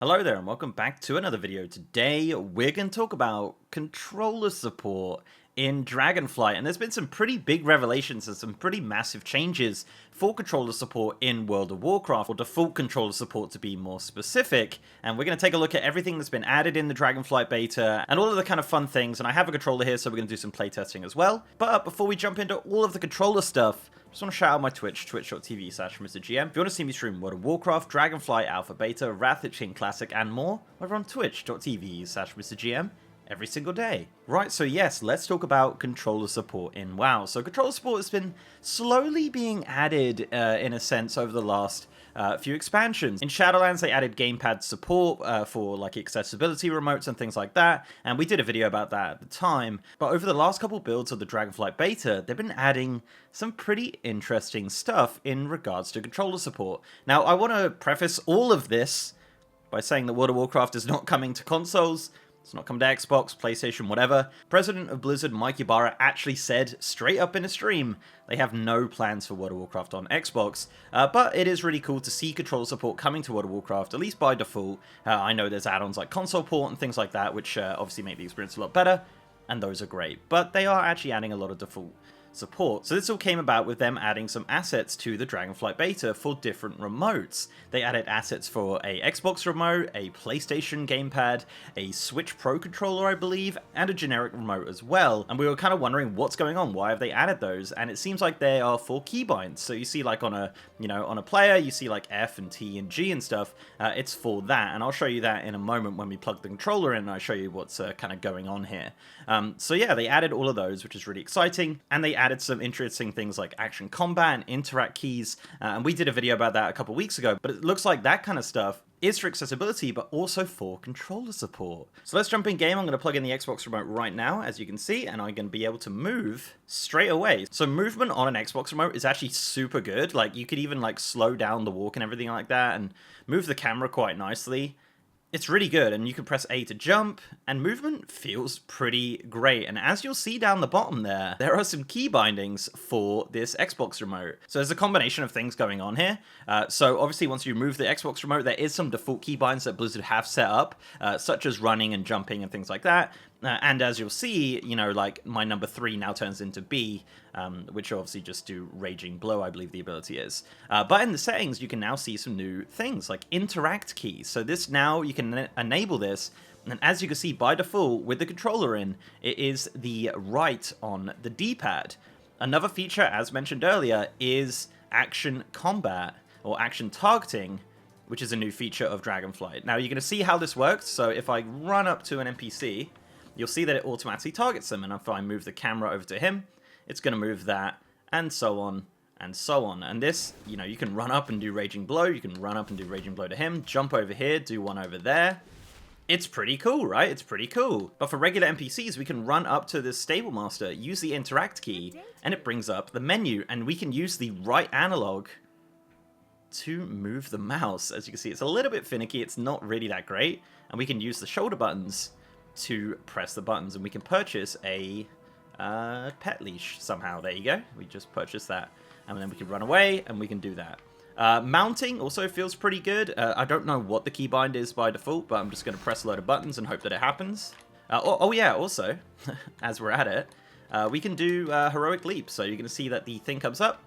Hello there and welcome back to another video. Today we're going to talk about controller support in Dragonflight, and there's been some pretty big revelations and some pretty massive changes for controller support in World of Warcraft, or default controller support to be more specific, and we're going to take a look at everything that's been added in the Dragonflight beta and all of the kind of fun things, and I have a controller here so we're going to do some playtesting as well. But before we jump into all of the controller stuff, just want to shout out my Twitch, twitch.tv/MrGM. If you want to see me stream World of Warcraft, Dragonflight, Alpha, Beta, Wrath of King Classic, and more, over on twitch.tv/MrGM every single day. Right, so yes, let's talk about controller support in WoW. So controller support has been slowly being added, in a sense, over the last few expansions. In Shadowlands, they added gamepad support for like accessibility remotes and things like that, and we did a video about that at the time. But over the last couple builds of the Dragonflight beta, they've been adding some pretty interesting stuff in regards to controller support. Now, I want to preface all of this by saying that World of Warcraft is not coming to consoles. It's not coming to Xbox, PlayStation, whatever. President of Blizzard, Mike Ibarra, actually said straight up in a stream they have no plans for World of Warcraft on Xbox. But it is really cool to see controller support coming to World of Warcraft, at least by default. I know there's add-ons like console port and things like that, which obviously make the experience a lot better, and those are great. But they are actually adding a lot of default support. So this all came about with them adding some assets to the Dragonflight beta for different remotes. They added assets for a Xbox remote, a PlayStation gamepad, a Switch Pro controller, I believe, and a generic remote as well. And we were kind of wondering what's going on, why have they added those? And it seems like they are for keybinds. So you see like on a, on a player, you see like F and T and G and stuff. It's for that, and I'll show you that in a moment when we plug the controller in and I show you what's kind of going on here. So yeah, they added all of those, which is really exciting, and they added some interesting things like action combat and interact keys, and we did a video about that a couple weeks ago, but it looks like that kind of stuff is for accessibility, but also for controller support. So let's jump in game. I'm going to plug in the Xbox remote right now, as you can see, and I'm going to be able to move straight away. So movement on an Xbox remote is actually super good. Like, you could even like slow down the walk and everything like that, and move the camera quite nicely. It's really good, and you can press A to jump, and movement feels pretty great. And as you'll see down the bottom there are some key bindings for this Xbox remote. So there's a combination of things going on here. So obviously once you move the Xbox remote, there is some default key binds that Blizzard have set up, such as running and jumping and things like that. And as you'll see, like my number 3 now turns into B, which obviously just do Raging Blow, I believe the ability is. But in the settings, you can now see some new things, like interact keys. So this now, you can enable this, and as you can see by default, with the controller in, it is the right on the D-pad. Another feature, as mentioned earlier, is action combat, or action targeting, which is a new feature of Dragonflight. Now, you're going to see how this works. So if I run up to an NPC, you'll see that it automatically targets them, and if I move the camera over to him, it's going to move that, and so on, and so on. And this, you can run up and do Raging Blow, you can run up and do Raging Blow to him, jump over here, do one over there. It's pretty cool, right? It's pretty cool. But for regular NPCs, we can run up to this Stable Master, use the Interact key, and it brings up the menu, and we can use the right analog to move the mouse. As you can see, it's a little bit finicky, it's not really that great, and we can use the shoulder buttons to press the buttons, and we can purchase a pet leash somehow. There you go. We just purchased that, and then we can run away, and we can do that. Mounting also feels pretty good. I don't know what the keybind is by default, but I'm just going to press a load of buttons and hope that it happens. Oh yeah, also, as we're at it, we can do heroic leap. So you're going to see that the thing comes up,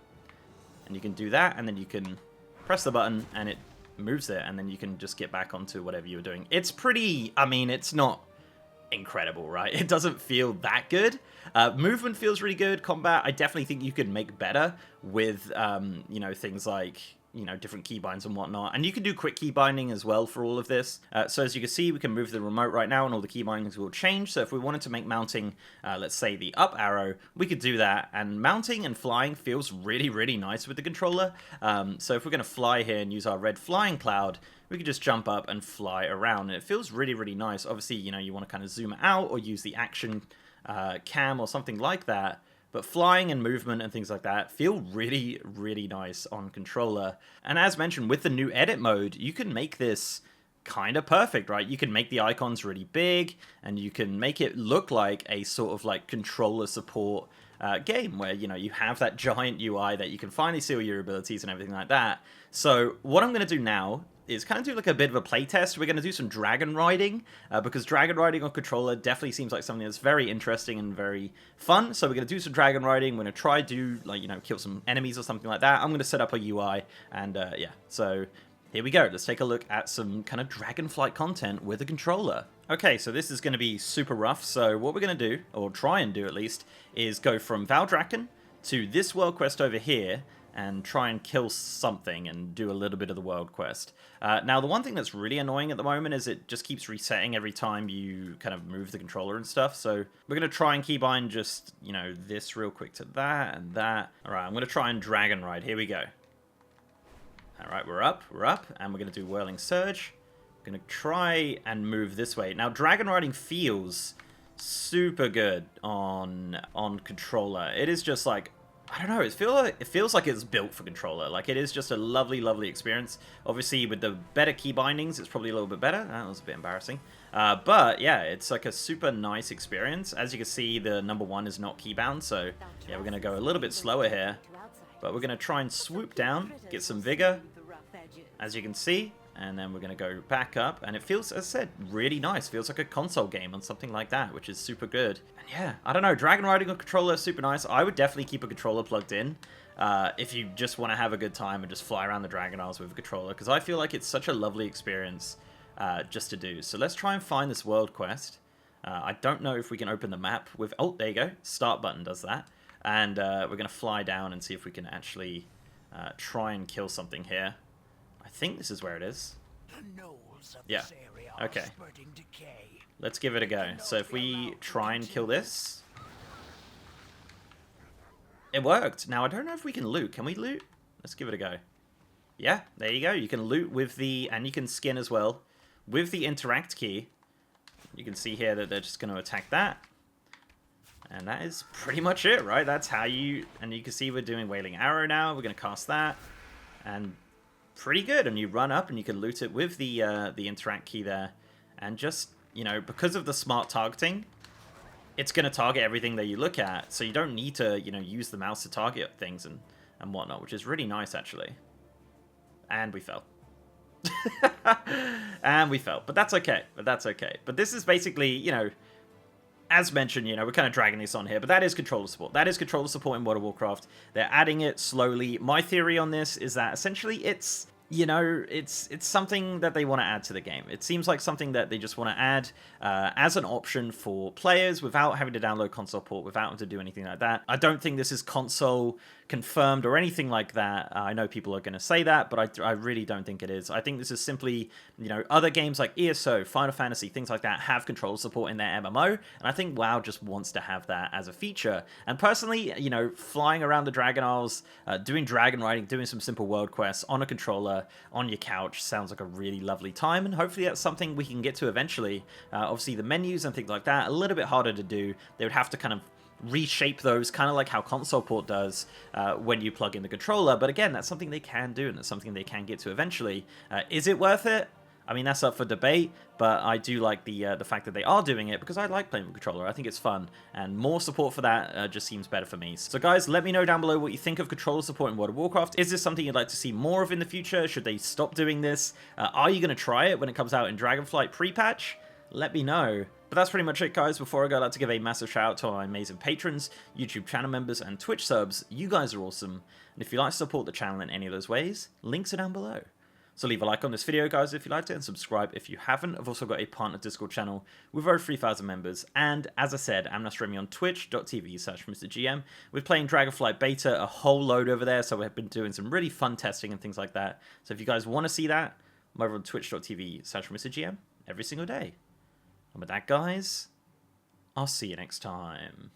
and you can do that, and then you can press the button, and it moves it, and then you can just get back onto whatever you were doing. It's pretty, it's not incredible, right? It doesn't feel that good. Movement feels really good. Combat, I definitely think you could make better with, things like, different keybinds and whatnot. And you can do quick key binding as well for all of this. So as you can see, we can move the remote right now and all the key bindings will change. So if we wanted to make mounting, let's say the up arrow, we could do that. And mounting and flying feels really, really nice with the controller. So if we're going to fly here and use our red flying cloud, we can just jump up and fly around. And it feels really, really nice. Obviously, you want to kind of zoom out or use the action cam or something like that. But flying and movement and things like that feel really, really nice on controller. And as mentioned, with the new edit mode, you can make this kind of perfect, right? You can make the icons really big, and you can make it look like a sort of like controller support game where, you have that giant UI that you can finally see all your abilities and everything like that. So what I'm going to do now is kind of do like a bit of a playtest. We're going to do some dragon riding, because dragon riding on controller definitely seems like something that's very interesting and very fun. So we're going to do some dragon riding. We're going to try to, like, you know, kill some enemies or something like that. I'm going to set up a UI, and yeah, so here we go. Let's take a look at some kind of Dragonflight content with a controller. Okay, so this is going to be super rough. So what we're going to do, or try and do at least, is go from Valdrakken to this world quest over here and try and kill something and do a little bit of the world quest. Now, the one thing that's really annoying at the moment is it just keeps resetting every time you kind of move the controller and stuff. So we're going to try and keybind just, you know, this real quick to that and that. All right, I'm going to try and dragon ride. Here we go. All right, we're up, and we're going to do Whirling Surge. We're going to try and move this way. Now, dragon riding feels super good on controller. It is just like, I don't know, it feels like it's built for controller. Like, it is just a lovely, lovely experience. Obviously, with the better key bindings, it's probably a little bit better. That was a bit embarrassing. But, yeah, it's like a super nice experience. As you can see, the number 1 is not keybound, so, yeah, we're going to go a little bit slower here. But we're going to try and swoop down, get some vigor, as you can see, and then we're going to go back up, and it feels, as I said, really nice. Feels like a console game on something like that, which is super good. And yeah, I don't know, dragon riding on controller is super nice. I would definitely keep a controller plugged in if you just want to have a good time and just fly around the Dragon Isles with a controller, because I feel like it's such a lovely experience just to do. So let's try and find this world quest. I don't know if we can open the map with... Oh, there you go. Start button does that. And we're going to fly down and see if we can actually try and kill something here. I think this is where it is. Yeah. Okay. Let's give it a go. So if we try and kill this... It worked. Now, I don't know if we can loot. Can we loot? Let's give it a go. Yeah, there you go. You can loot with the... And you can skin as well. With the interact key. You can see here that they're just going to attack that. And that is pretty much it, right? That's how you... And you can see we're doing Wailing Arrow now. We're going to cast that. And pretty good. And you run up and you can loot it with the interact key there. And just, you know, because of the smart targeting, it's going to target everything that you look at. So you don't need to, you know, use the mouse to target things and whatnot, which is really nice, actually. And we fell. And we fell. But that's okay. But this is basically, you know... As mentioned, you know, we're kind of dragging this on here, but that is controller support. That is controller support in World of Warcraft. They're adding it slowly. My theory on this is that essentially it's, you know, it's something that they want to add to the game. It seems like something that they just want to add as an option for players without having to download console port, without having to do anything like that. I don't think this is console confirmed or anything like that. I know people are going to say that, but I really don't think it is. I think this is simply, you know, other games like ESO, Final Fantasy, things like that have controller support in their MMO, and I think WoW just wants to have that as a feature. And personally, you know, flying around the Dragon Isles, doing dragon riding, doing some simple world quests on a controller, on your couch, sounds like a really lovely time, and hopefully that's something we can get to eventually. Obviously, the menus and things like that, a little bit harder to do. They would have to kind of reshape those, kind of like how console port does when you plug in the controller. But again, that's something they can do, and that's something they can get to eventually. Is it worth it? I mean, that's up for debate, but I do like the fact that they are doing it, because I like playing with controller. I think it's fun, and more support for that just seems better for me. So guys, let me know down below what you think of controller support in World of Warcraft. Is this something you'd like to see more of in the future? Should they stop doing this? Are you going to try it when it comes out in Dragonflight pre-patch? Let me know. But that's pretty much it, guys. Before I go, I'd like to give a massive shout out to my amazing patrons, YouTube channel members, and Twitch subs. You guys are awesome. And if you'd like to support the channel in any of those ways, links are down below. So leave a like on this video, guys, if you liked it, and subscribe if you haven't. I've also got a partner Discord channel with over 3,000 members. And as I said, I'm now streaming on twitch.tv/MrGM. We're playing Dragonflight Beta, a whole load over there. So we've been doing some really fun testing and things like that. So if you guys want to see that, I'm over on twitch.tv/MrGM every single day. And with that, guys, I'll see you next time.